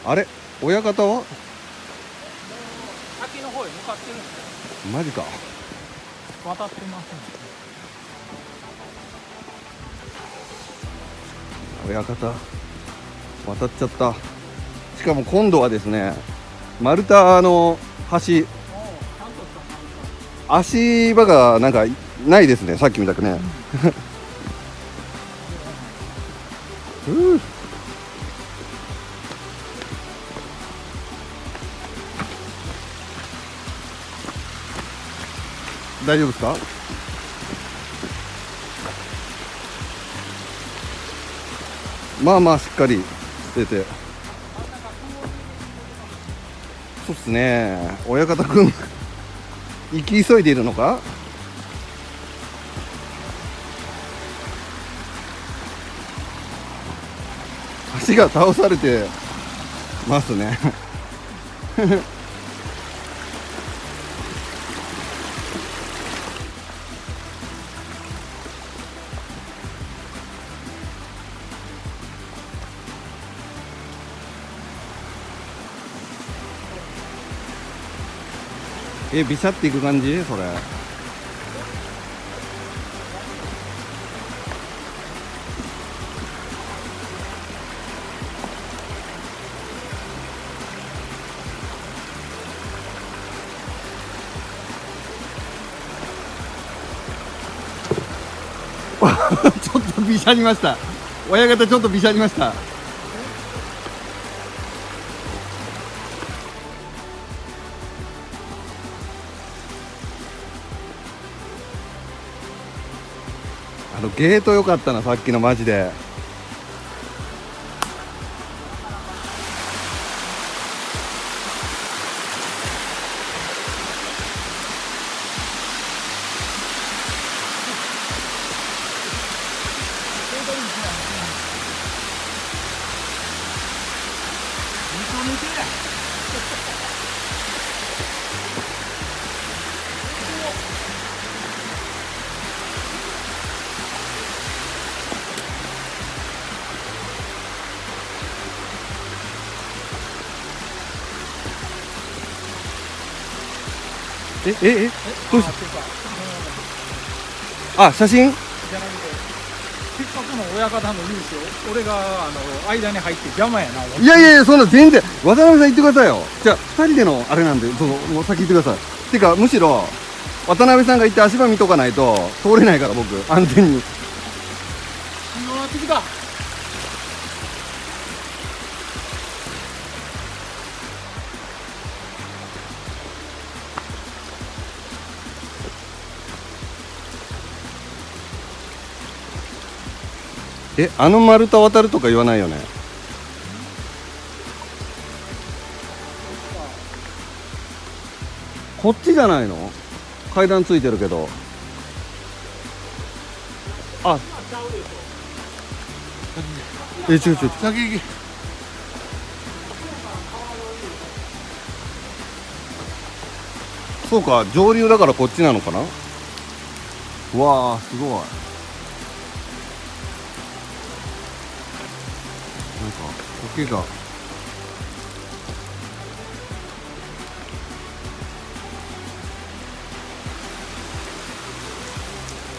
あれ親方は先の方へ向かってるんですよ。マジか。渡ってますね。親方渡っちゃった。しかも今度はですね、丸太の橋、ちゃんとした足場がなんかないですね、さっき見たくね。うー大丈夫ですか？まあまあしっかり出て、そうっすね。親方くん行き急いでいるのか？橋が倒されてますね。ビシャっていく感じそれ。ちょっとビシャりました。親方ちょっとビシャりました。ゲート良かったな、さっきのマジで。どうした？あ、写真？じゃなくて、せっかくの親方の融資を俺が間に入って邪魔やな。いやいやいや、そんな全然。渡辺さん言ってくださいよ。じゃあ2人でのあれなんで、どうぞ、もう先言ってください。てかむしろ渡辺さんが行って足場見とかないと通れないから、僕安全に。強なってきた。あの丸太渡るとか言わないよね。こっちじゃないの？階段ついてるけど。あ、違う違う。先行き。そうか、上流だからこっちなのかな。うわあ、すごい。なんか苔が。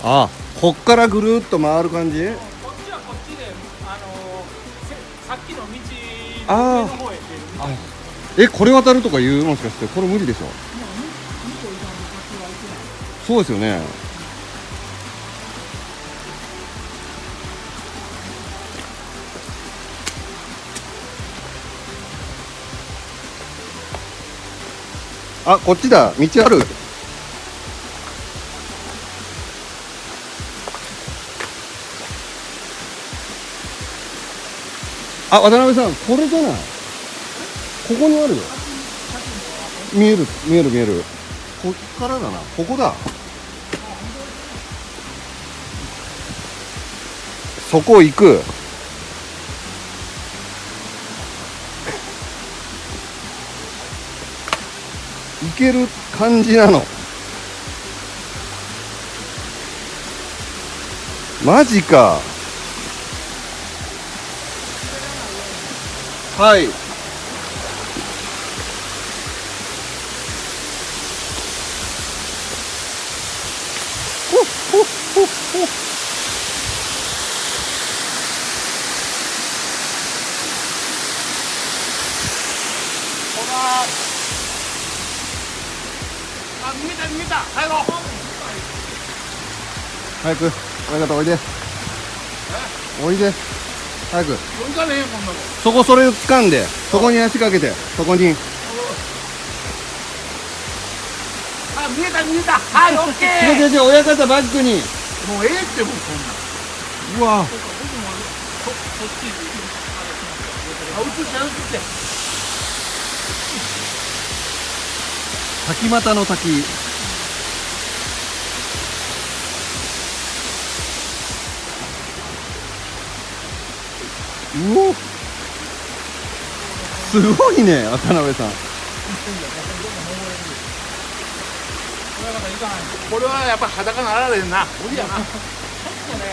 あ、こっからぐるっと回る感じ。こっちはこっちで、さっきの道あーの上の方へ出る。これ渡るとか言う？もしかしてこれ無理でしょ。そうですよね。あ、こっちだ、道ある。あ、渡辺さん、これじゃない？ここにあるよ。見える見える見える。こっからだな、ここだ。そこ行く。行ける感じなの。マジか。はい。ほらあ、見えた見えた帰ろう。早く親方おいでおいで早く行かねえよこんなの。そこそれ掴んでそこに足かけてそこにあ、見えた見えた。はい、オッケー。違う親方バックにもうええってもうそんな。うわそっちあ、映って映って。滝俣の滝うおすごいね渡辺さん親方行かないと。これはやっぱ裸なられんな。無理やな。ちょっとね、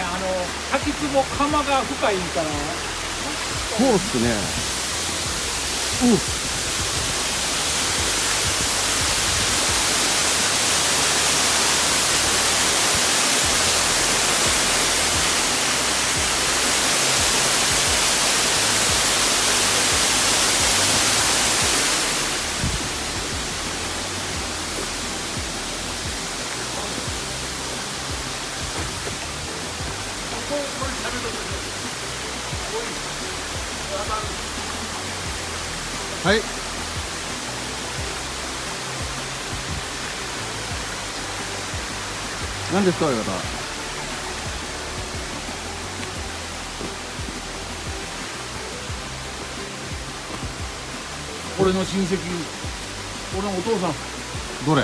滝壺釜が深いから。そうっすねはい何ですか親方俺の親戚、俺のお父さん。どれ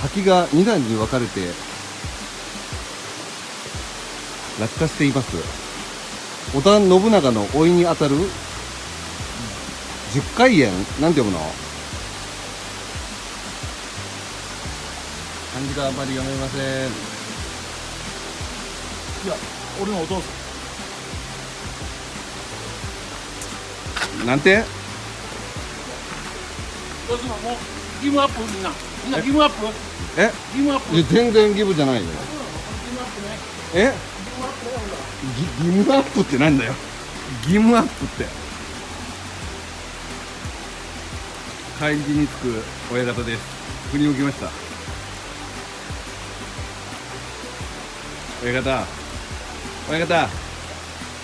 滝が2段に分かれて落下しています織田信長の甥にあたる十海縁なんて読むの漢字があまり読めませんいや、俺のお父さん。なんてどうすんのもうギブアップみんな。みんなギブアップ。えギブアップ。いや全然ギブじゃないよギブアップね。えギムアップってなんだよギムアップって帰りに着く親方です振り向きました親方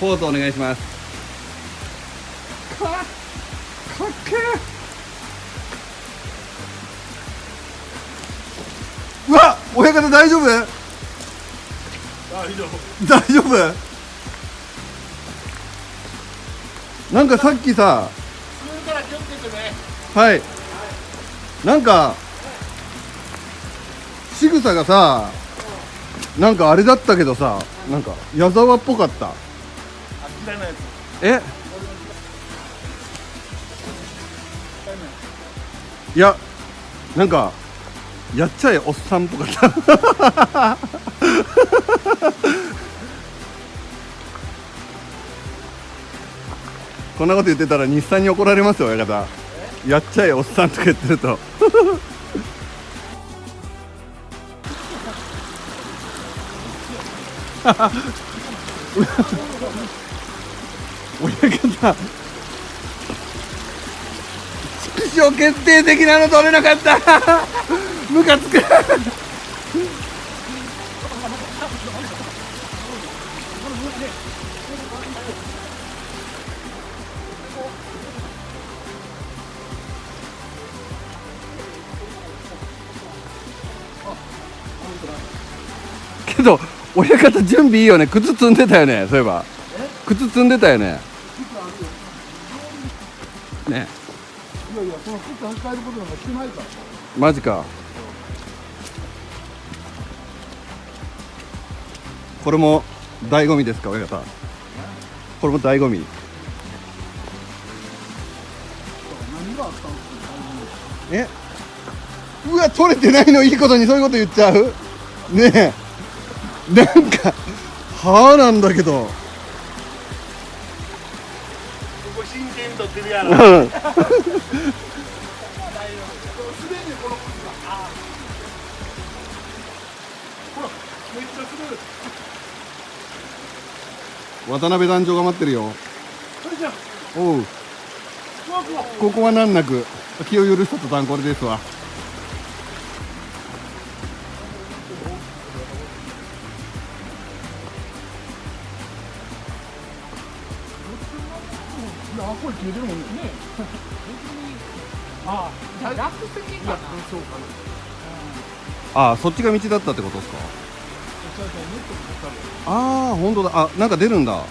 ポーズお願いしますかっけーうわ親方大丈夫大丈夫。大丈夫なんかさっきさ滑るから気をつけてね。はいなんか仕草がさなんかあれだったけどさなんか矢沢っぽかったあ、嫌いなやつ。えいやなんかやっちゃえおっさんっぽかったこんなこと言ってたら日産に怒られますよ親方やっちゃえおっさんとか言ってると親方畜生決定的なの取れなかったムカつくけど親方準備いいよね靴積んでたよねそういえば靴積んでたよねねいやいや、その靴履き替えることなんかしてないから。マジかこれも醍醐味ですか親方これも醍醐味何があったんですか。えうわ取れてないのいいことにそういうこと言っちゃうねえなんかはあなんだけどここ真剣に撮ってるやろ。うんこ渡辺団長が待ってるよ。おう。ここは難なく気を許した途端これですわ。あ、これ消えてるもんね。あ、落石かな。そうかな。あ、そっちが道だったってことですか。ああ、本当だ。あ、なんか出るんだ。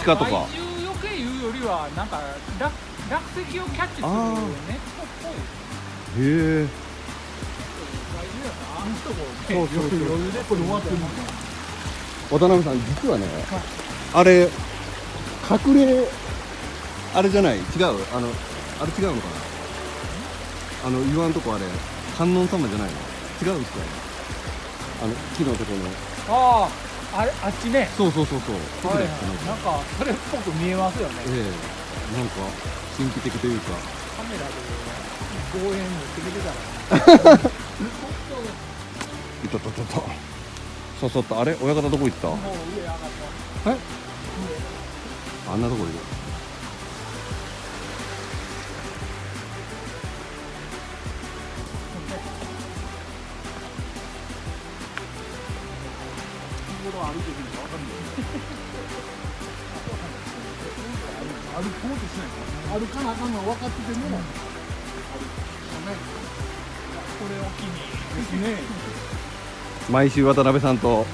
鹿とか。害獣よけいうよりはなんか落石をキャッチするネットっぽい。へえ。害獣やったらあんとこそうそうそう余裕でこれ終わってるもんね。渡辺さん、実はね、あれ隠れあれじゃない、違う、あれ違うのかな、言わんとこあれ観音様じゃないの、違うんですよ、木のところの。ああ、あれあっちね。そうそう、はいはい、なんかそれっぽく見えますよね。なんか神秘的というか。カメラで望遠持ってきてたら、ね、いたたたた。そうそうと、あれ親方どこ行った？もう上上がった。え？あんなとこいる。歩こうとしない。歩かなあかんの分かってても、これを機にですね。毎週渡辺さんと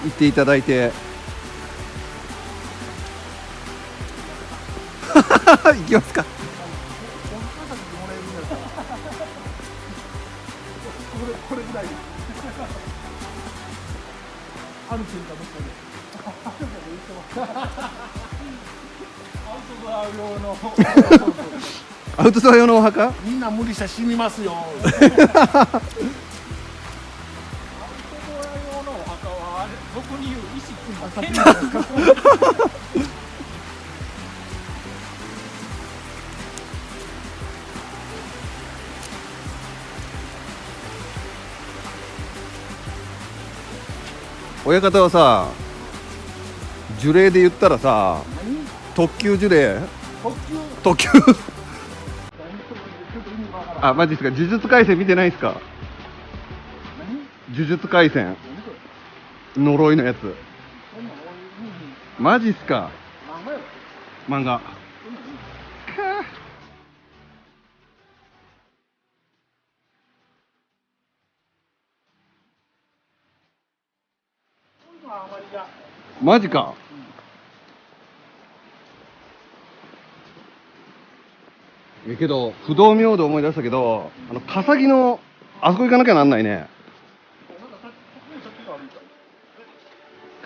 行っていただいて行きますか。これぐらい。ある瞬間どっかで。アウトドア用の。アウトドア用のお墓？みんな無理したら死にますよ。アウトドア用のお墓はあれどこに言う石組んだ剣なんですか？親方はさ、呪霊で言ったらさ、特級呪霊？特級あ、マジですか。呪術廻戦見てないですか？呪術廻戦呪いのやつ。マジっすか。漫画。マジか。けど不動明で思い出したけど、笠木のあそこ行かなきゃなんないね。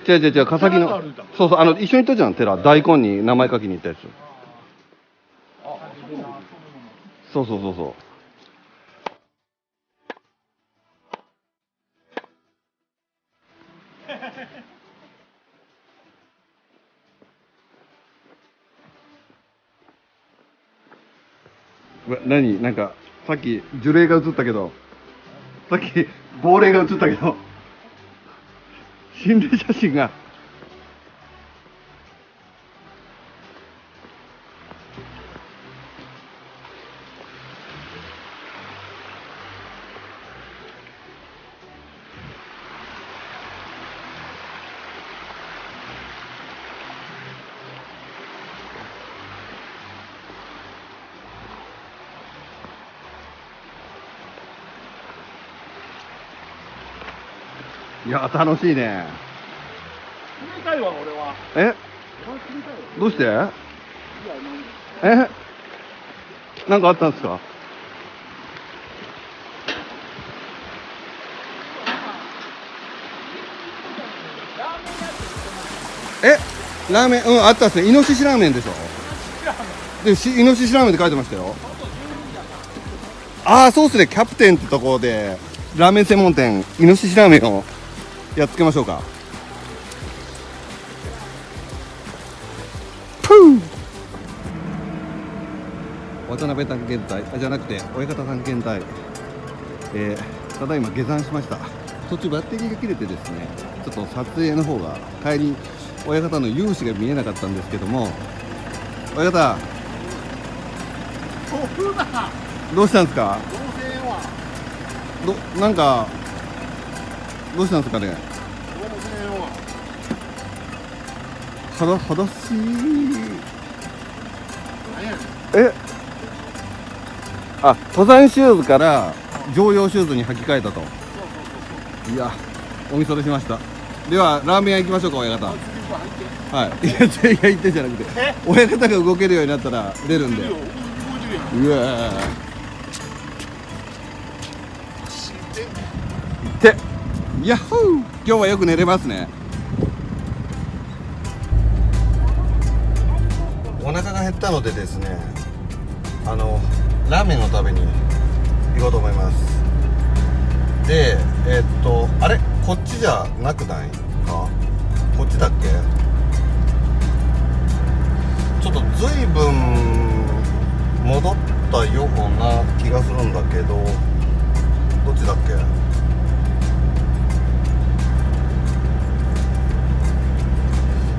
違う笠木の、そうそう、一緒に行ったじゃん、寺大根に名前書きに行ったやつ。そうそうそうそう。何なんかさっき呪霊が映ったけど、さっき亡霊が映ったけど、心霊写真が。いや楽しいね。冷たいわ俺は。どうして？なんかあったんですか？ラーメン、あったっすね。イノシシラーメンでしょ。でイノシシラーメンって書いてましたよ。ああ、そうっすね。キャプテンってところでラーメン専門店イノシシラーメンをやっつけましょうか。プー渡辺探検隊じゃなくて親方探検隊、ただいま下山しました。途中バッテリーが切れてですね、ちょっと撮影の方が帰り親方の勇姿が見えなかったんですけども、親方どうしたんですか？なんかどうしたんですかね。裸足登山シューズから乗用シューズに履き替えたと。いやお見それしました。ではラーメン屋行きましょうか親方。はい。いや言ってんじゃなくて、親方が動けるようになったら出るんで。うわってヤッホー。今日はよく寝れますね。お腹が減ったのでですね、ラーメンを食べに行こうと思います。であれこっちじゃなくないか、こっちだっけ。ちょっとずいぶん戻ったような気がするんだけど、どっちだっけ。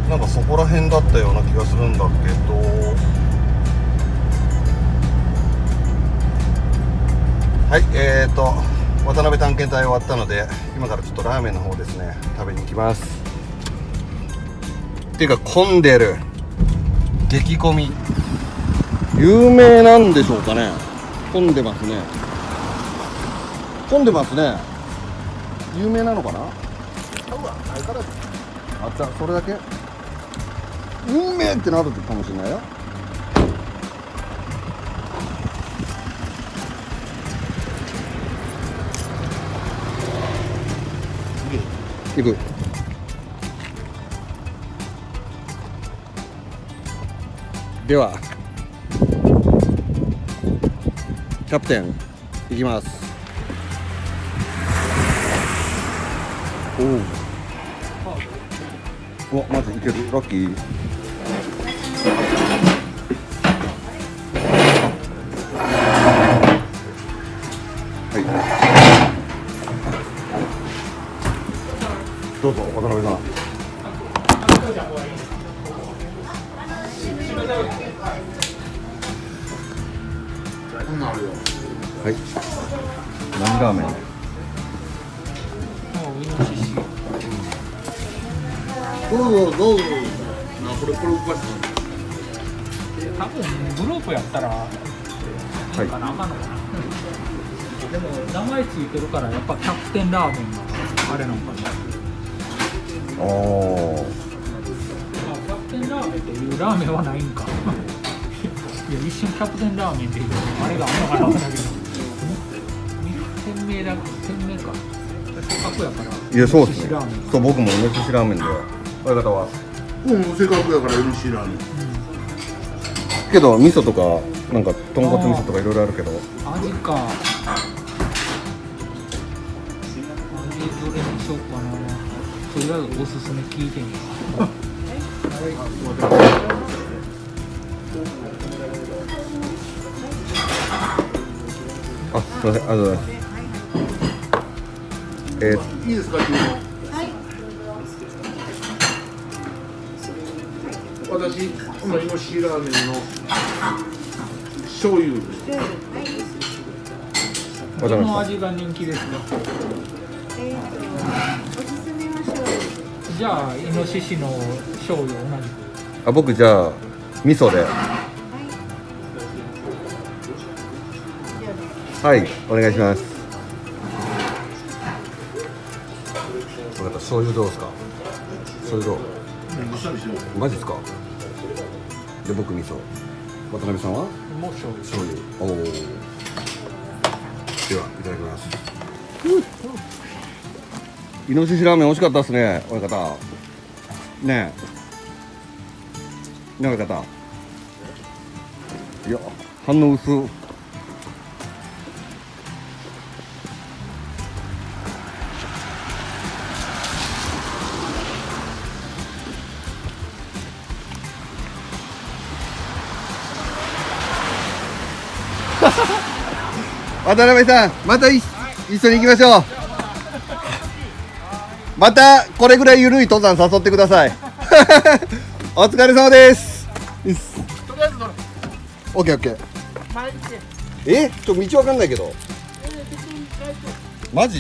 なんかそこら辺だったような気がするんだけど、はい、渡辺探検隊終わったので、今からちょっとラーメンの方ですね食べに行きます。っていうか混んでる、激混み。有名なんでしょうかね。混んでますね、混んでますね。有名なのかな。あった、それだけ運命ってなるかもしれないよ。行く。ではキャプテン行きます。おマジいける、ラッキー。はい、どうぞ渡辺さん。はい、何ラーメン。どうぞどうぞ。これおかしい。多分グループやったらはい。なんかなあかんのかな。でも名前ついてるからやっぱキャプテンラーメンがあれなのかな。おお。キャプテンラーメンっていうラーメンはないんか。いや一瞬キャプテンラーメンっていうあれがあるのかなってだけど。店名か。せっかくやから。いやそうですね。ラーメン。そう僕もイノシシラーメンで。親方は。せっかくやから MC ラーメン。けど味噌とかなんか豚骨味噌とかいろいろあるけど。味か。味どれにしようかな。とりあえずおすすめ聞いてみよう。あ、すみません、ありがとうございます。いいですか、注文。私、イノシシラーメンの醤油です。どの味が人気ですか。おすすめは醤油。じゃあイノシシの醤油同じく。あ、僕じゃあ味噌で。はい、お願いします。分かった、醤油どうですか。醤油どう。マジですか。で僕味噌。渡辺さんはもう醤油。醤油。おお。ではいただきます。イノシシラーメン美味しかったですね、親方。ねえ。ねえ親方。いや反応薄。渡辺さん、また一緒に行きましょう。またこれぐらい緩い登山誘ってください。お疲れ様ですうっすとりあえず乗るオッケーオッケー前行って道わかんないけど別に大丈夫マジ